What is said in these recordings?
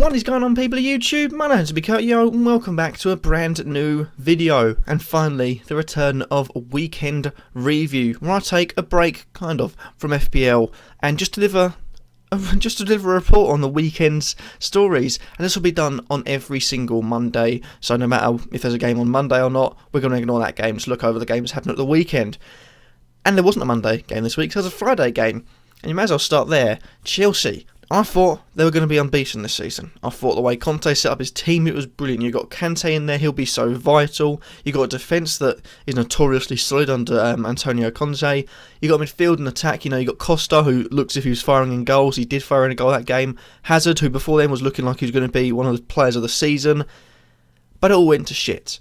What is going on, people of YouTube? My name is Kurtyoy and welcome back to a brand new video. And finally, the return of a weekend review, where I take a break, kind of, from FPL and just deliver a report on the weekend's stories. And this will be done on every single Monday. So no matter if there's a game on Monday or not, we're going to ignore that game to look over the games happening at the weekend. And there wasn't a Monday game this week, so there's a Friday game. And you may as well start there. Chelsea. I thought they were going to be unbeaten this season. I thought the way Conte set up his team, it was brilliant. You got Kante in there, he'll be so vital. You got a defence that is notoriously solid under Antonio Conte. You got midfield and attack. You got Costa, who looks as if he was firing in goals. He did fire in a goal that game. Hazard, who before then was looking like he was going to be one of the players of the season. But it all went to shit.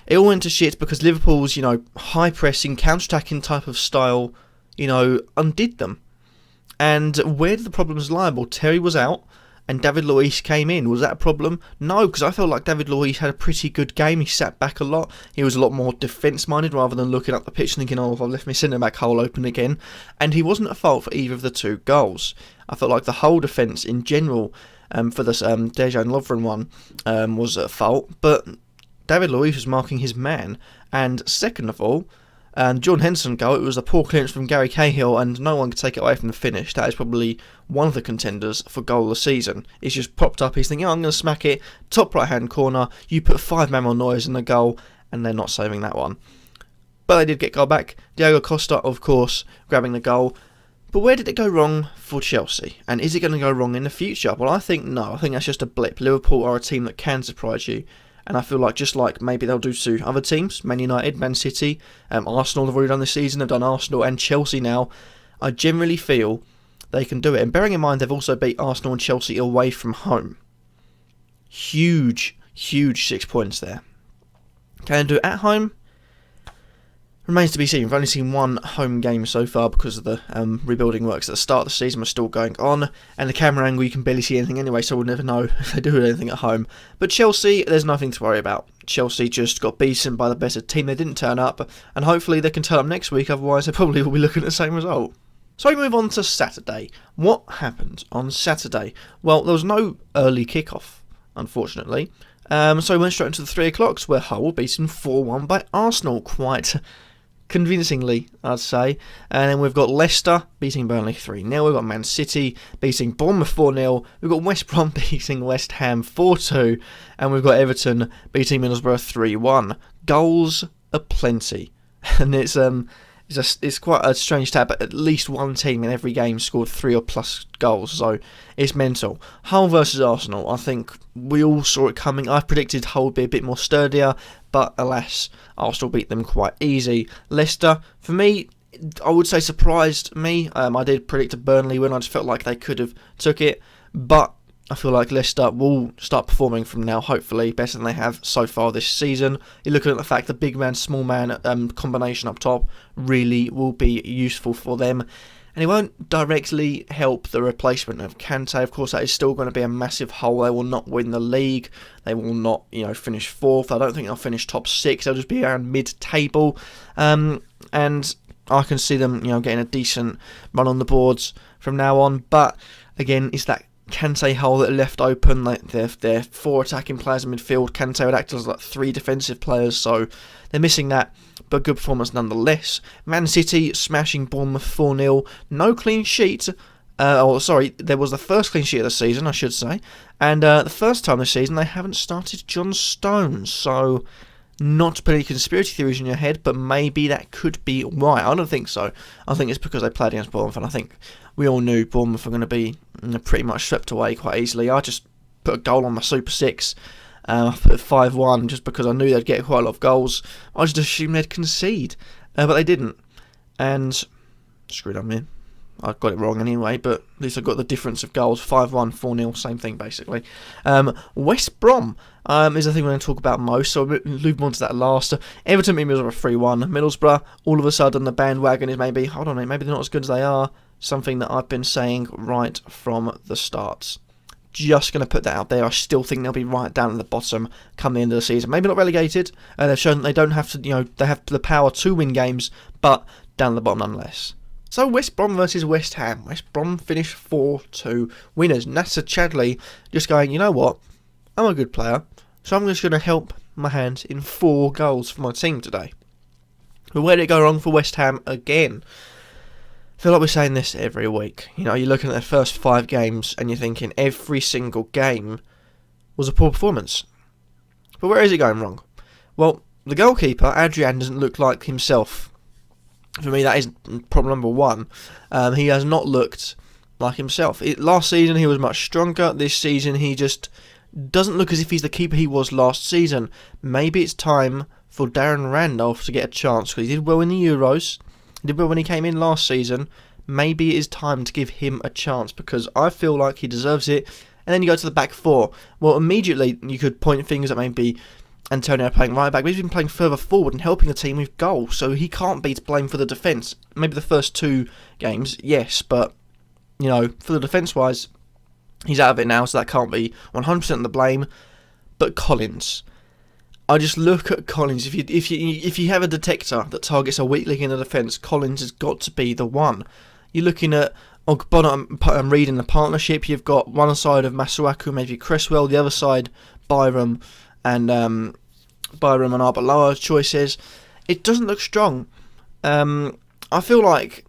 It all went to shit because Liverpool's, high pressing, counter-attacking type of style, undid them. And where did the problems lie? Well, Terry was out and David Luiz came in. Was that a problem? No, because I felt like David Luiz had a pretty good game. He sat back a lot. He was a lot more defence-minded rather than looking up the pitch and thinking, oh, I've left my centre-back hole open again. And he wasn't at fault for either of the two goals. I felt like the whole defence in general for this Dejan Lovren one was at fault. But David Luiz was marking his man. And second of all, and John Henson goal, it was a poor clearance from Gary Cahill, and no one could take it away from the finish. That is probably one of the contenders for goal of the season. He's just popped up, he's thinking, I'm going to smack it, top right hand corner, you put 5 man on noise in the goal, and they're not saving that one. But they did get goal back. Diogo Costa, of course, grabbing the goal. But where did it go wrong for Chelsea? And is it going to go wrong in the future? Well, I think no. I think that's just a blip. Liverpool are a team that can surprise you. And I feel like just like maybe they'll do to other teams, Man United, Man City, Arsenal have already done this season, they've done Arsenal and Chelsea now. I generally feel they can do it. And bearing in mind they've also beat Arsenal and Chelsea away from home. Huge 6 points there. Can they do it at home? Remains to be seen. We've only seen one home game so far because of the rebuilding works at the start of the season were still going on, and the camera angle you can barely see anything anyway, so we'll never know if they do anything at home. But Chelsea, there's nothing to worry about. Chelsea just got beaten by the better team. They didn't turn up, and hopefully they can turn up next week, otherwise they probably will be looking at the same result. So we move on to Saturday. What happened on Saturday? Well, there was no early kickoff, unfortunately. So we went straight into the 3 o'clocks, where Hull were beaten 4-1 by Arsenal, quite convincingly, I'd say. And then we've got Leicester beating Burnley 3-0. We've got Man City beating Bournemouth 4-0. We've got West Brom beating West Ham 4-2. And we've got Everton beating Middlesbrough 3-1. Goals aplenty. And it's quite a strange stat, but at least one team in every game scored 3 or plus goals, so it's mental. Hull versus Arsenal, I think we all saw it coming. I predicted Hull would be a bit more sturdier, but alas, Arsenal beat them quite easy. Leicester, for me, I would say surprised me. I did predict a Burnley win, I just felt like they could have took it, but I feel like Leicester will start performing from now, hopefully, better than they have so far this season. You're looking at the fact the big man, small man combination up top really will be useful for them. And it won't directly help the replacement of Kante. Of course, that is still going to be a massive hole. They will not win the league. They will not, finish 4th. I don't think they'll finish top 6. They'll just be around mid-table. And I can see them, getting a decent run on the boards from now on. But, again, it's that Kante hole that are left open. They're 4 attacking players in midfield. Kante would act as 3 defensive players, so they're missing that, but good performance nonetheless. Man City smashing Bournemouth 4-0. No clean sheet. There was the first clean sheet of the season, I should say, and the first time this season they haven't started John Stones, so not to put any conspiracy theories in your head, but maybe that could be why. I don't think so. I think it's because they played against Bournemouth, and I think we all knew Bournemouth were going to be pretty much swept away quite easily. I just put a goal on my Super 6. I put 5-1 just because I knew they'd get quite a lot of goals. I just assumed they'd concede, but they didn't. And screwed up me. I got it wrong anyway, but at least I got the difference of goals. 5-1, 4-0, same thing basically. West Brom is the thing we're going to talk about most, so we'll move on to that last. Everton beat Middlesbrough 3-1. Middlesbrough, all of a sudden the bandwagon is maybe they're not as good as they are. Something that I've been saying right from the start. Just going to put that out there. I still think they'll be right down at the bottom come the end of the season. Maybe not relegated. They've shown that they don't have to, they have the power to win games, but down at the bottom nonetheless. So West Brom versus West Ham. West Brom finished 4-2 winners. Nasser Chadli just going, you know what? I'm a good player, so I'm just going to help my hand in 4 goals for my team today. But where did it go wrong for West Ham again? I feel like we're saying this every week. You know, you're looking at their first 5 games and you're thinking every single game was a poor performance. But where is it going wrong? Well, the goalkeeper, Adrian, doesn't look like himself. For me, that is problem number 1. He has not looked like himself. Last season, he was much stronger. This season, he just doesn't look as if he's the keeper he was last season. Maybe it's time for Darren Randolph to get a chance, because he did well in the Euros. He did well when he came in last season. Maybe it is time to give him a chance, because I feel like he deserves it. And then you go to the back 4. Well, immediately you could point fingers at maybe Antonio playing right back, but he's been playing further forward and helping the team with goals, so he can't be to blame for the defence. Maybe the first 2 games, yes, but, you know, for the defence-wise, he's out of it now, so that can't be 100% the blame. But Collins, I just look at Collins. If you have a detector that targets a weak link in the defence, Collins has got to be the one. You're looking at Ogbonna and Reed in the partnership. You've got one side of Masuaku, maybe Cresswell, the other side Byram and Arbeloa choices. It doesn't look strong. I feel like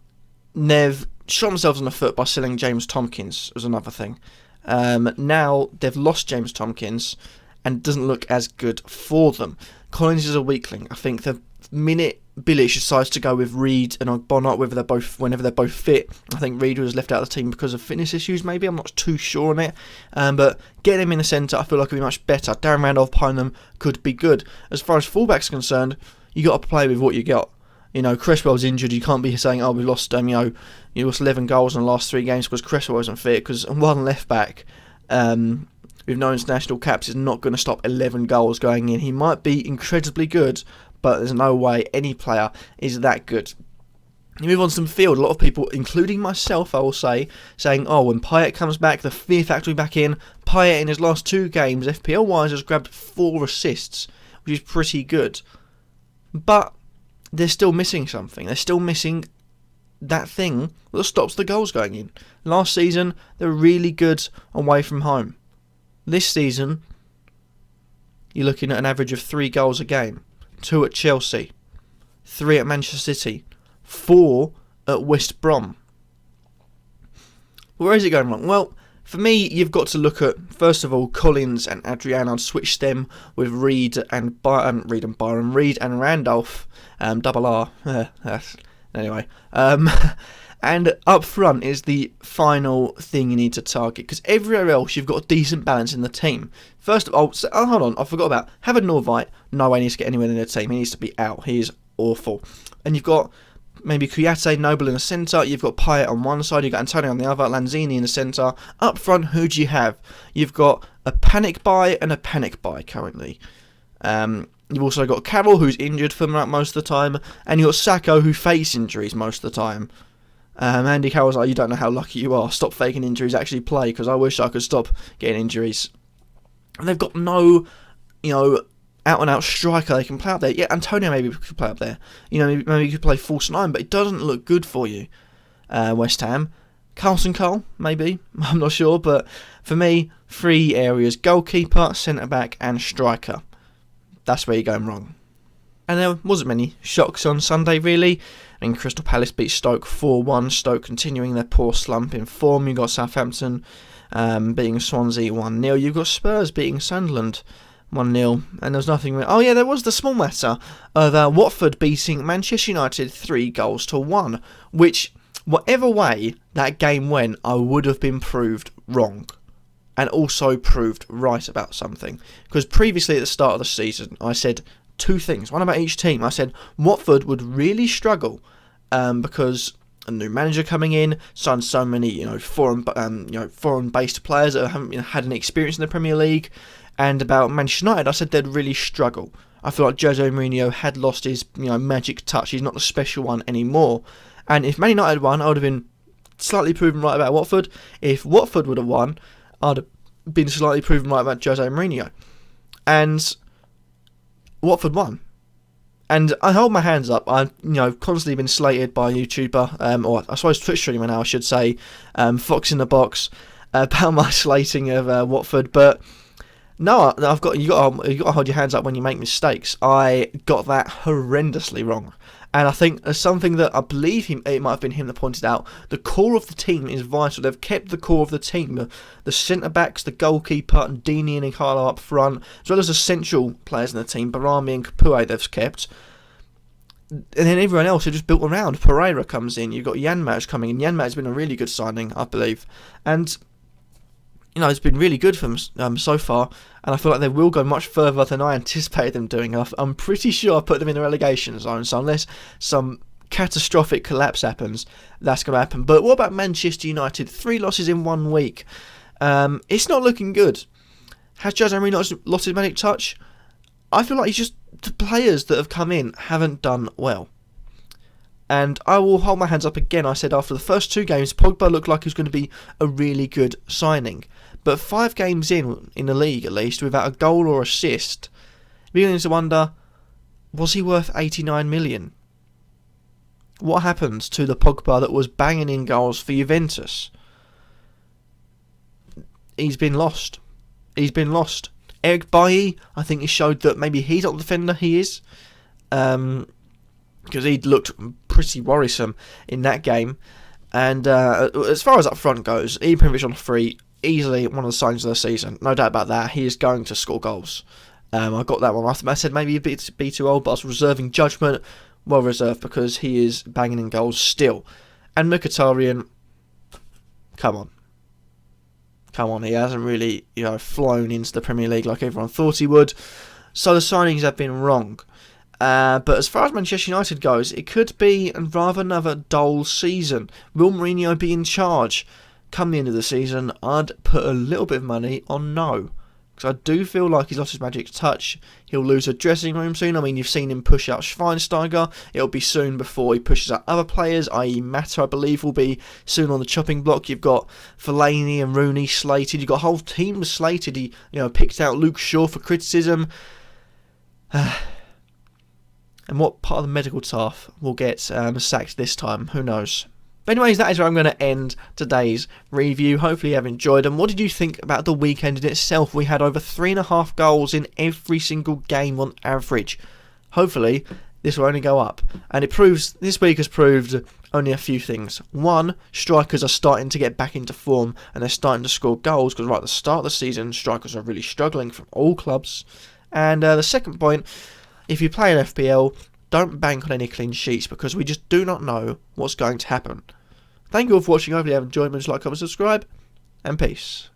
Nev shot themselves in the foot by selling James Tompkins, was another thing. Now they've lost James Tompkins and it doesn't look as good for them. Collins is a weakling. I think the minute Bilic decides to go with Reed and Ogbonna, whenever they're both fit, I think Reed was left out of the team because of fitness issues, maybe. I'm not too sure on it. But getting him in the centre, I feel like would be much better. Darren Randolph behind them could be good. As far as fullback's concerned, you got to play with what you got. You know, Cresswell's injured. You can't be saying, "Oh, we lost." You lost 11 goals in the last 3 games because Cresswell wasn't fit. Because one left back with no international caps is not going to stop 11 goals going in. He might be incredibly good, but there's no way any player is that good. You move on to midfield. A lot of people, including myself, I will say, saying, "Oh, when Payet comes back, the fear factor will be back in." Payet in his last 2 games, FPL-wise, has grabbed 4 assists, which is pretty good. But they're still missing something. They're still missing that thing that stops the goals going in. Last season, they were really good away from home. This season, you're looking at an average of 3 goals a game. 2 at Chelsea, 3 at Manchester City, 4 at West Brom. Where is it going wrong? Well, for me, you've got to look at, first of all, Collins and Adrian. I'd switch them with Reed and Randolph, double R. Anyway, and up front is the final thing you need to target, because everywhere else you've got a decent balance in the team. First of all, hold on, I forgot about Havard Norvite. No way he needs to get anywhere in the team. He needs to be out. He is awful. And you've got maybe Kouyaté, Noble in the centre. You've got Payet on one side. You've got Antonio on the other. Lanzini in the centre. Up front, who do you have? You've got a panic buy and a panic buy currently. You've also got Carroll, who's injured for most of the time, and you've got Sacco, who face injuries most of the time. Andy Carroll's like, "You don't know how lucky you are. Stop faking injuries, actually play, because I wish I could stop getting injuries." And they've got no, out-and-out striker they can play up there. Yeah, Antonio maybe could play up there. Maybe you could play false 9, but it doesn't look good for you. West Ham. Carlson Cole, maybe. I'm not sure, but for me, 3 areas: goalkeeper, centre-back, and striker. That's where you're going wrong. And there wasn't many shocks on Sunday, really. Crystal Palace beat Stoke 4-1. Stoke continuing their poor slump in form. You've got Southampton beating Swansea 1-0. You've got Spurs beating Sunderland 1-0. And there was nothing... Oh, yeah, there was the small matter of Watford beating Manchester United 3-1. Which, whatever way that game went, I would have been proved wrong. And also proved right about something. Because previously at the start of the season, I said 2 things, one about each team. I said Watford would really struggle because a new manager coming in, signed so many foreign-based players that haven't had any experience in the Premier League. And about Manchester United, I said they'd really struggle. I feel like Jose Mourinho had lost his magic touch. He's not the special one anymore. And if Man United won, I would have been slightly proven right about Watford. If Watford would have won, I'd have been slightly proven right about Jose Mourinho. And Watford won. And I hold my hands up. I've constantly been slated by a YouTuber, or I suppose Twitch streamer now, I should say, Fox in the Box, about my slating of Watford. But no, you got to hold your hands up when you make mistakes. I got that horrendously wrong. And I think there's something that I believe it might have been him that pointed out. The core of the team is vital. They've kept the core of the team. The centre-backs, the goalkeeper, and Dini and Carlo up front, as well as the central players in the team, Barami and Capoue, they've kept. And then everyone else are just built around. Pereira comes in. You've got Janmaat coming in. Janmaat's been a really good signing, I believe. And it's been really good for them so far, and I feel like they will go much further than I anticipated them doing. I'm pretty sure I put them in the relegation zone, so unless some catastrophic collapse happens, that's going to happen. But what about Manchester United? 3 losses in 1 week. It's not looking good. Has Jose Mourinho lost his magic touch? I feel like the players that have come in haven't done well. And I will hold my hands up again. I said after the first 2 games, Pogba looked like he was going to be a really good signing. But 5 games in the league, at least, without a goal or assist, beginning to wonder, was he worth 89 million? What happened to the Pogba that was banging in goals for Juventus? He's been lost. Eric Bailly, I think he showed that maybe he's not the defender he is. Because he looked pretty worrisome in that game. And as far as up front goes, Ibrahimovic on the free, easily one of the signs of the season. No doubt about that. He is going to score goals. I got that one. I said maybe he'd be too old, but I was reserving judgment. Well reserved, because he is banging in goals still. And Mkhitaryan, come on. He hasn't really flown into the Premier League like everyone thought he would. So the signings have been wrong. But as far as Manchester United goes, it could be rather another dull season. Will Mourinho be in charge come the end of the season? I'd put a little bit of money on no. Because I do feel like he's lost his magic touch. He'll lose a dressing room soon. I mean, you've seen him push out Schweinsteiger. It'll be soon before he pushes out other players, i.e. Mata, I believe, will be soon on the chopping block. You've got Fellaini and Rooney slated. You've got a whole team slated. He picked out Luke Shaw for criticism. And what part of the medical staff will get sacked this time? Who knows? But anyways, that is where I'm going to end today's review. Hopefully you have enjoyed them. What did you think about the weekend in itself? We had over 3.5 goals in every single game on average. Hopefully this will only go up. And this week has proved only a few things. One, strikers are starting to get back into form and they're starting to score goals, because right at the start of the season, strikers are really struggling from all clubs. And the second point, if you play an FPL, don't bank on any clean sheets, because we just do not know what's going to happen. Thank you all for watching. Hopefully you have enjoyed. Like, comment, subscribe, and peace.